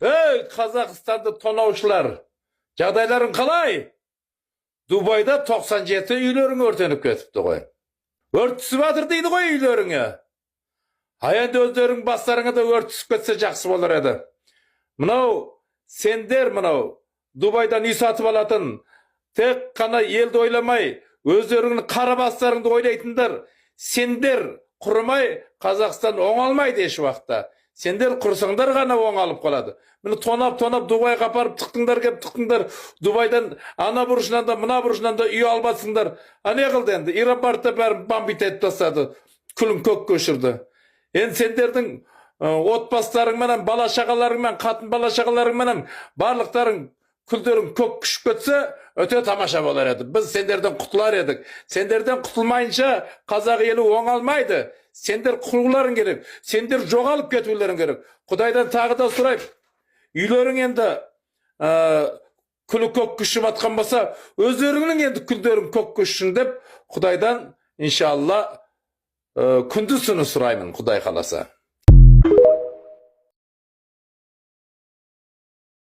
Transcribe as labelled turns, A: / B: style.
A: Ey Kazakistan'da tonauşlar, жағдайларың қалай? Дубайда 97 үйлерің өртеніп кетіпті ғой. Өрт түсіп жатыр дейді ғой үйлеріңе. Енді өздерің бастарыңа да өрт түсіп кетсе жақсы болар еді. Сендер Дубайдан үй сатып алатын, тек қана елді ойламай, өздеріңнің қара бастарыңды ойлайтындар. Сендер құрымай, Қазақстан оңалмайды еш уақытта. Сендер құрсаңдар ғана оңалып қалады. Тонап Дубайға апарып тықтыңдар. Дубайдан ана бұрышынан да, мына бұрышынан да үй албасыңдар. Не қылды енді? Аэропортта бәрін бомбить етіп тастады. Күлін көк көшірді. Енді сендердің отбасыларыңмен, бала-шағаларыңмен, қатын бала-шағаларыңмен барлықтарың күлдерің көк күшіп кетсе, өте тамаша болар еді. Біз сендерден құтылар едік. Сендерден құтылмайынша қазақ елі оңалмайды. Сендер құтылуларың керек. Сендер жоғалып кетулерің керек. Құдайдан тағы да сұрайып, үйлерің енді күлі көк күшіп атқан болса, өздеріңнің енді күлдерің көк күшін деп, Құдайдан иншалла күндіз түні сұраймын, Құдай қаласа.